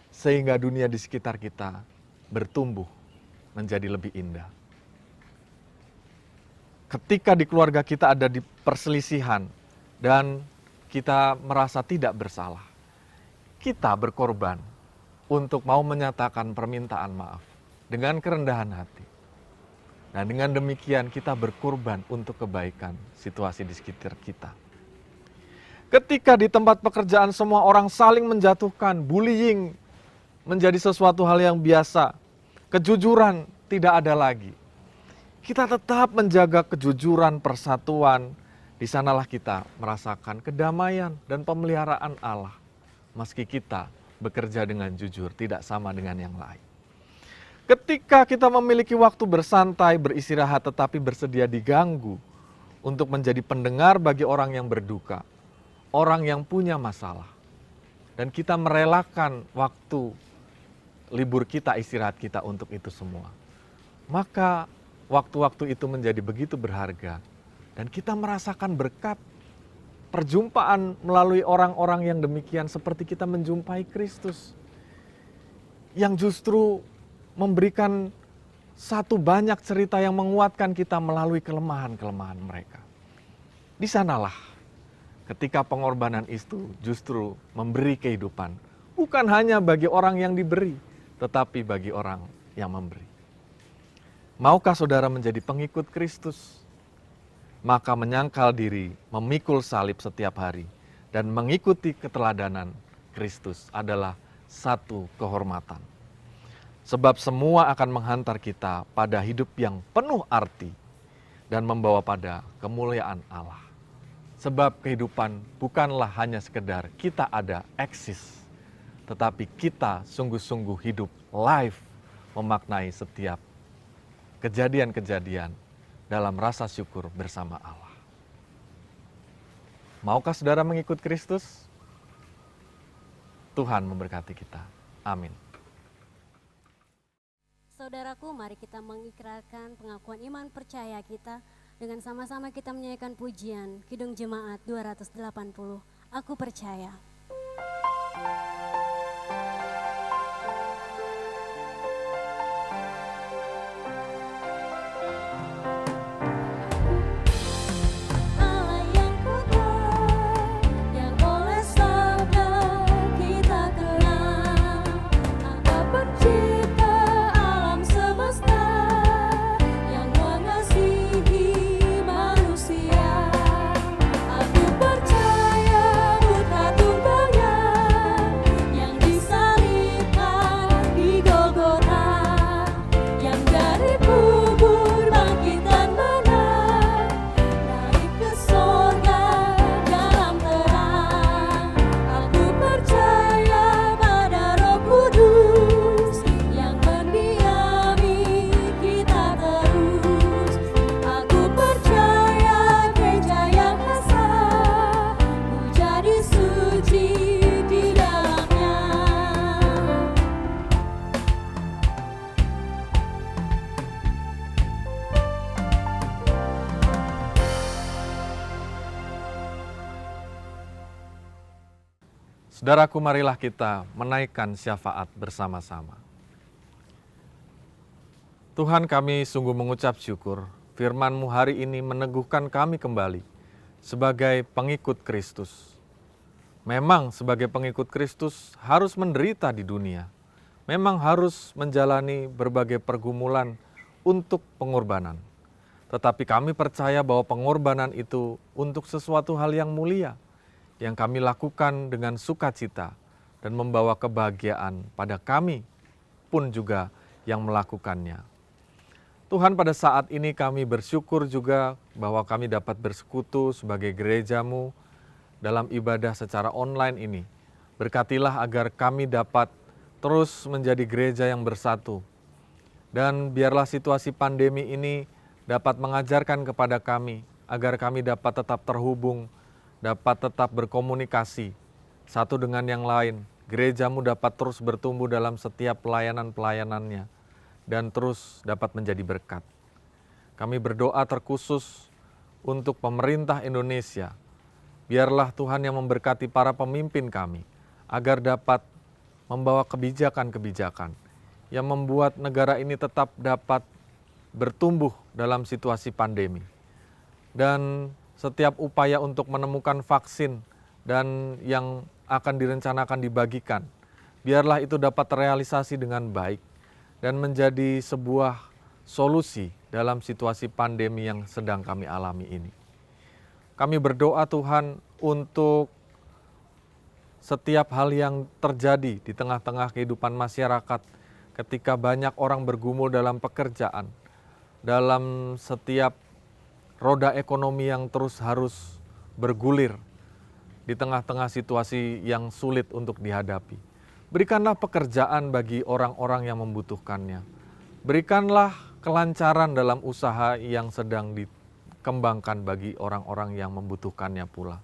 sehingga dunia di sekitar kita bertumbuh menjadi lebih indah. Ketika di keluarga kita ada di perselisihan dan kita merasa tidak bersalah, kita berkorban untuk mau menyatakan permintaan maaf dengan kerendahan hati. Dan dengan demikian kita berkorban untuk kebaikan situasi di sekitar kita. Ketika di tempat pekerjaan semua orang saling menjatuhkan, bullying menjadi sesuatu hal yang biasa, kejujuran tidak ada lagi. Kita tetap menjaga kejujuran, persatuan. Di sanalah kita merasakan kedamaian dan pemeliharaan Allah. Meski kita bekerja dengan jujur, tidak sama dengan yang lain. Ketika kita memiliki waktu bersantai, beristirahat, tetapi bersedia diganggu untuk menjadi pendengar bagi orang yang berduka, orang yang punya masalah. Dan kita merelakan waktu libur kita, istirahat kita untuk itu semua. Maka waktu-waktu itu menjadi begitu berharga. Dan kita merasakan berkat perjumpaan melalui orang-orang yang demikian seperti kita menjumpai Kristus. Yang justru memberikan satu banyak cerita yang menguatkan kita melalui kelemahan-kelemahan mereka. Di sanalah ketika pengorbanan itu justru memberi kehidupan. Bukan hanya bagi orang yang diberi, tetapi bagi orang yang memberi. Maukah saudara menjadi pengikut Kristus? Maka menyangkal diri, memikul salib setiap hari, dan mengikuti keteladanan Kristus adalah satu kehormatan. Sebab semua akan menghantar kita pada hidup yang penuh arti dan membawa pada kemuliaan Allah. Sebab kehidupan bukanlah hanya sekedar kita ada, eksis, tetapi kita sungguh-sungguh hidup live, memaknai setiap kejadian-kejadian dalam rasa syukur bersama Allah. Maukah saudara mengikut Kristus? Tuhan memberkati kita. Amin. Saudaraku, mari kita mengikrarkan pengakuan iman percaya kita dengan sama-sama kita menyanyikan pujian Kidung Jemaat 280. Aku percaya. Allah yang kudus Saudaraku, marilah kita menaikkan syafaat bersama-sama. Tuhan, kami sungguh mengucap syukur, firman-Mu hari ini meneguhkan kami kembali sebagai pengikut Kristus. Memang sebagai pengikut Kristus harus menderita di dunia. Memang harus menjalani berbagai pergumulan untuk pengorbanan. Tetapi kami percaya bahwa pengorbanan itu untuk sesuatu hal yang mulia, yang kami lakukan dengan sukacita dan membawa kebahagiaan pada kami pun juga yang melakukannya. Tuhan, pada saat ini kami bersyukur juga bahwa kami dapat bersekutu sebagai gereja-Mu dalam ibadah secara online ini. Berkatilah agar kami dapat terus menjadi gereja yang bersatu. Dan biarlah situasi pandemi ini dapat mengajarkan kepada kami agar kami dapat tetap terhubung, dapat tetap berkomunikasi satu dengan yang lain. Gereja-Mu dapat terus bertumbuh dalam setiap pelayanan-pelayanannya dan terus dapat menjadi berkat. Kami berdoa terkhusus untuk pemerintah Indonesia. Biarlah Tuhan yang memberkati para pemimpin kami agar dapat membawa kebijakan-kebijakan yang membuat negara ini tetap dapat bertumbuh dalam situasi pandemi. Dan setiap upaya untuk menemukan vaksin dan yang akan direncanakan dibagikan, biarlah itu dapat terrealisasi dengan baik dan menjadi sebuah solusi dalam situasi pandemi yang sedang kami alami ini. Kami berdoa Tuhan untuk setiap hal yang terjadi di tengah-tengah kehidupan masyarakat ketika banyak orang bergumul dalam pekerjaan, dalam setiap roda ekonomi yang terus harus bergulir di tengah-tengah situasi yang sulit untuk dihadapi. Berikanlah pekerjaan bagi orang-orang yang membutuhkannya. Berikanlah kelancaran dalam usaha yang sedang dikembangkan bagi orang-orang yang membutuhkannya pula.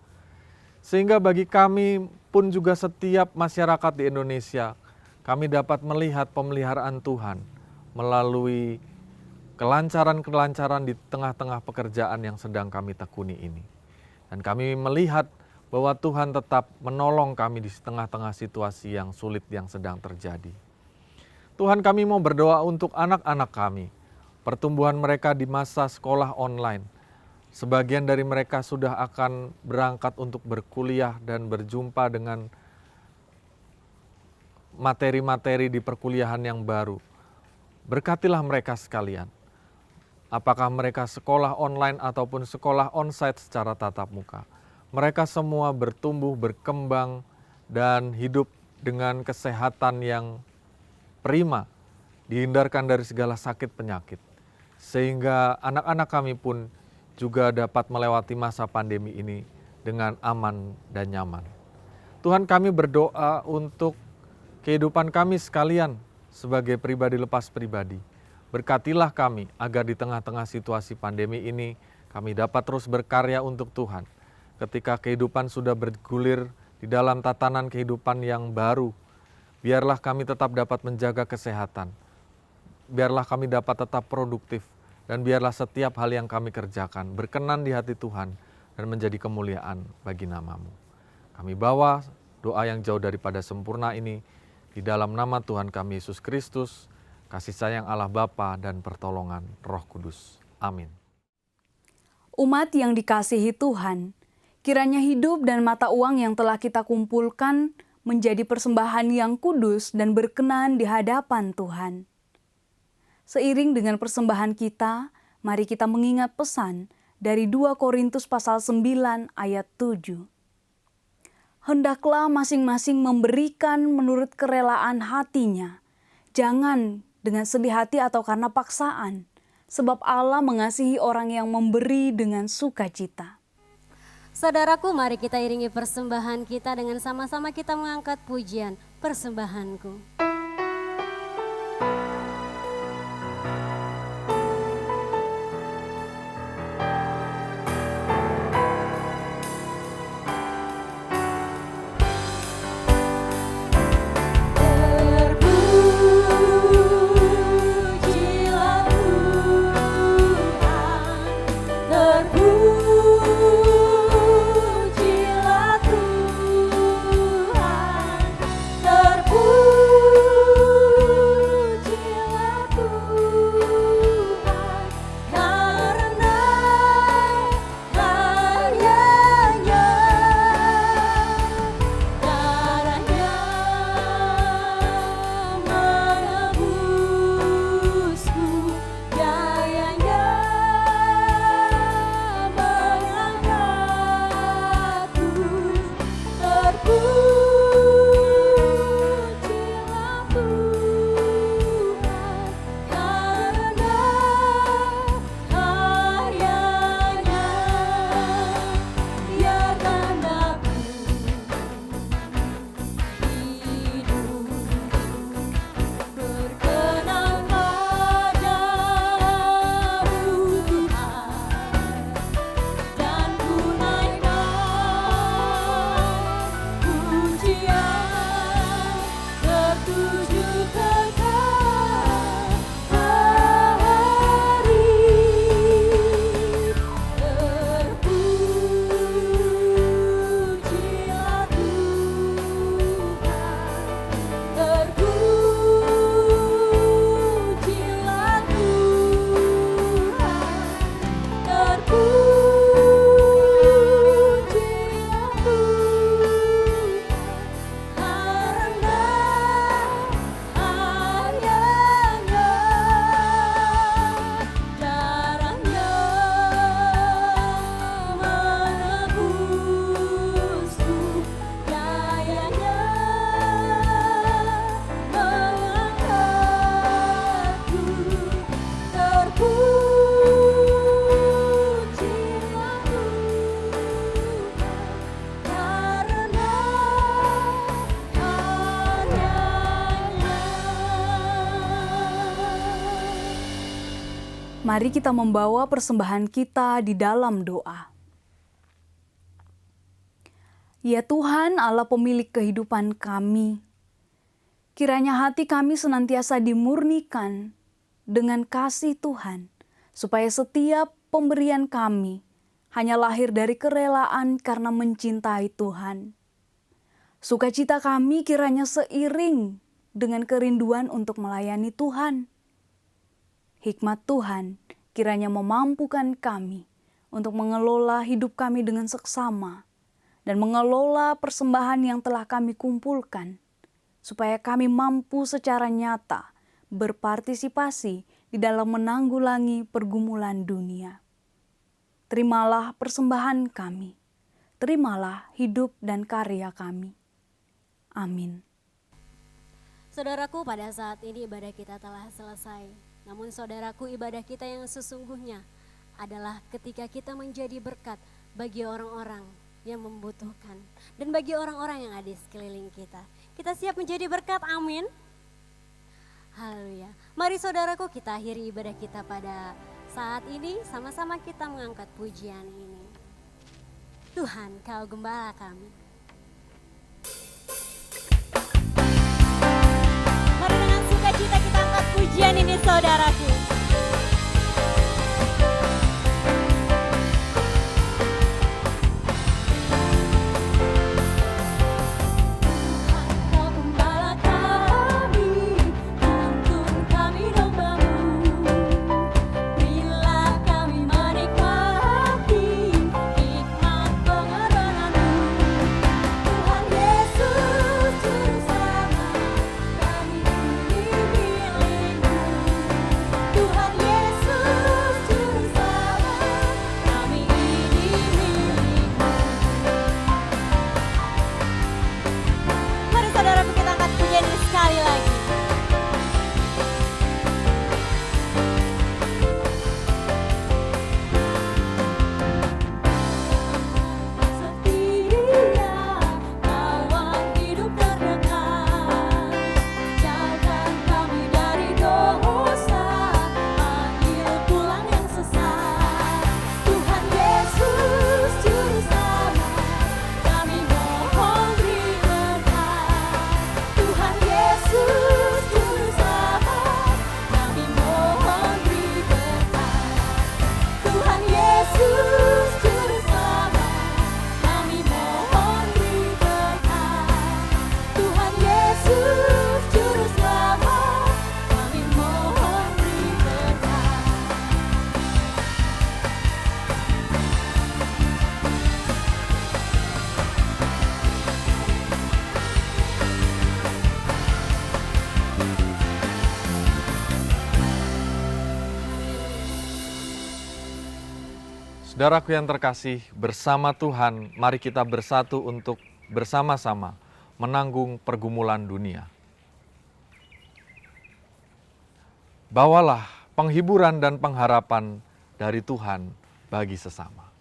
Sehingga bagi kami pun juga setiap masyarakat di Indonesia, kami dapat melihat pemeliharaan Tuhan melalui kelancaran-kelancaran di tengah-tengah pekerjaan yang sedang kami tekuni ini. Dan kami melihat bahwa Tuhan tetap menolong kami di tengah-tengah situasi yang sulit yang sedang terjadi. Tuhan, kami mau berdoa untuk anak-anak kami, pertumbuhan mereka di masa sekolah online. Sebagian dari mereka sudah akan berangkat untuk berkuliah dan berjumpa dengan materi-materi di perkuliahan yang baru. Berkatilah mereka sekalian. Apakah mereka sekolah online ataupun sekolah onsite secara tatap muka. Mereka semua bertumbuh, berkembang, dan hidup dengan kesehatan yang prima, dihindarkan dari segala sakit penyakit. Sehingga anak-anak kami pun juga dapat melewati masa pandemi ini dengan aman dan nyaman. Tuhan, kami berdoa untuk kehidupan kami sekalian sebagai pribadi lepas pribadi. Berkatilah kami agar di tengah-tengah situasi pandemi ini kami dapat terus berkarya untuk Tuhan. Ketika kehidupan sudah bergulir di dalam tatanan kehidupan yang baru, biarlah kami tetap dapat menjaga kesehatan. Biarlah kami dapat tetap produktif. Dan biarlah setiap hal yang kami kerjakan berkenan di hati Tuhan dan menjadi kemuliaan bagi nama-Mu. Kami bawa doa yang jauh daripada sempurna ini di dalam nama Tuhan kami Yesus Kristus, kasih sayang Allah Bapa dan pertolongan Roh Kudus. Amin. Umat yang dikasihi Tuhan, kiranya hidup dan mata uang yang telah kita kumpulkan menjadi persembahan yang kudus dan berkenan di hadapan Tuhan. Seiring dengan persembahan kita, mari kita mengingat pesan dari 2 Korintus pasal 9 ayat 7. Hendaklah masing-masing memberikan menurut kerelaan hatinya, jangan dengan sedih hati atau karena paksaan, sebab Allah mengasihi orang yang memberi dengan sukacita. Saudaraku, mari kita iringi persembahan kita dengan sama-sama kita mengangkat pujian Persembahanku. Terpujilah Tuhan. tujuh kekal hari. Terpujilah Tuhan, terpujilah Tuhan, terpujilah Tuhan, karena hanya darahnya menebusku, dayanya mengangkatku. Terpujilah Tuhan, karena hanya. Mari kita membawa persembahan kita di dalam doa. Ya Tuhan, Allah pemilik kehidupan kami, kiranya hati kami senantiasa dimurnikan dengan kasih Tuhan, supaya setiap pemberian kami hanya lahir dari kerelaan karena mencintai Tuhan. Sukacita kami kiranya seiring dengan kerinduan untuk melayani Tuhan. Hikmat Tuhan kiranya memampukan kami untuk mengelola hidup kami dengan seksama dan mengelola persembahan yang telah kami kumpulkan, supaya kami mampu secara nyata berpartisipasi di dalam menanggulangi pergumulan dunia. Terimalah persembahan kami, terimalah hidup dan karya kami. Amin. Saudaraku, pada saat ini ibadah kita telah selesai. Namun saudaraku, ibadah kita yang sesungguhnya adalah ketika kita menjadi berkat bagi orang-orang yang membutuhkan dan bagi orang-orang yang ada di sekeliling kita. Kita siap menjadi berkat, amin. Haleluya. Mari saudaraku, kita akhiri ibadah kita pada saat ini, sama-sama kita mengangkat pujian ini. Tuhan, Kau gembala kami. Mari dengan sukacita kita angkat pujian ini, saudaraku. Kau gembala kami, tuntun kami domba-Mu. Bila kami menikmati hikmat pengenalan-Mu, Tuhan Yesus Juru Selamat, kami ini milik-Mu. Tuhan Yesus Juru Selamat, kami ini milik-Mu. Mari saudaraku, kita angkat pujian ini sekali lagi. Setia kawan hidup terdekat, jauhkan kami dari dosa, panggil pulang yang sesat. Tuhan Yesus Juru Selamat, kami mohon beri berkat. Tuhan Yesus Juru Selamat, kami mohon beri berkat. Tuhan Yesus Juru Selamat, kami mohon beri berkat. Tuhan Yesus Juru Selamat, kami mohon beri berkat. Saudaraku yang terkasih, bersama Tuhan, mari kita bersatu untuk bersama-sama menanggung pergumulan dunia. Bawalah penghiburan dan pengharapan dari Tuhan bagi sesama.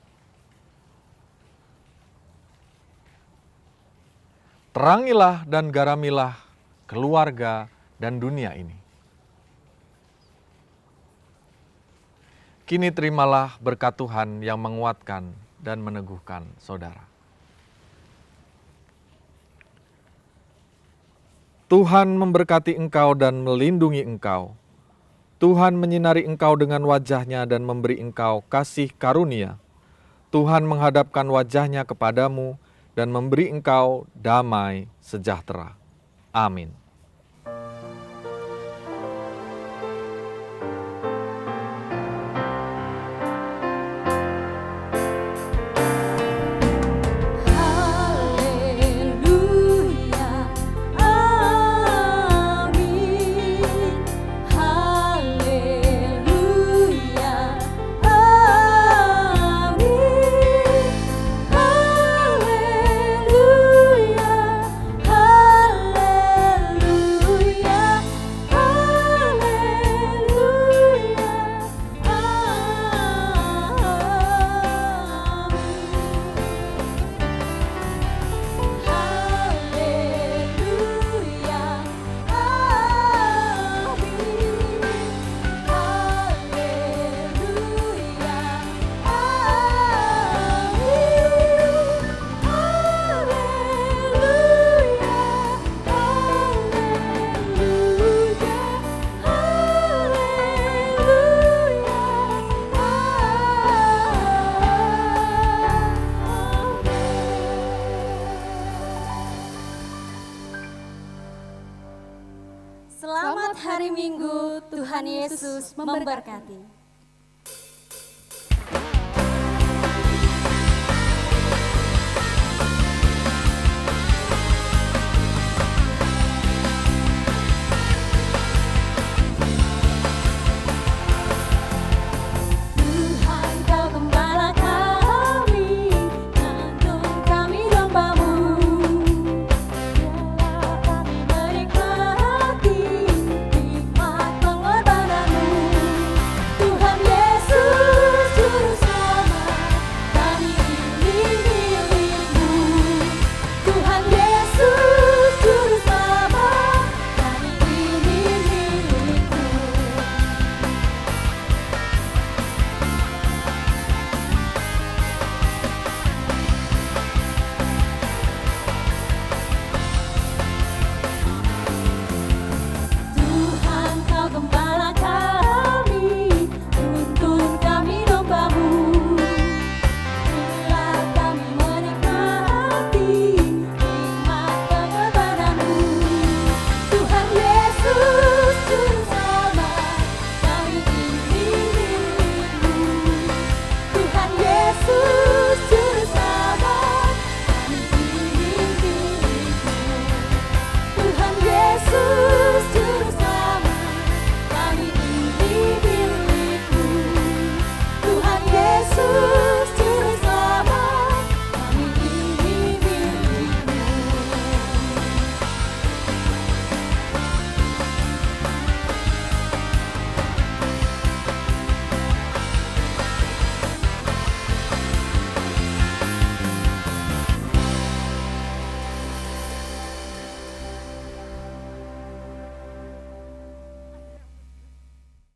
Terangilah dan garamilah keluarga dan dunia ini. Kini terimalah berkat Tuhan yang menguatkan dan meneguhkan saudara. Tuhan memberkati engkau dan melindungi engkau. Tuhan menyinari engkau dengan wajah-Nya dan memberi engkau kasih karunia. Tuhan menghadapkan wajah-Nya kepadamu dan memberi engkau damai sejahtera. Amin. Haleluya, amin. Haleluya, amin. Haleluya, haleluya, Selamat hari Minggu, Tuhan Yesus memberkati.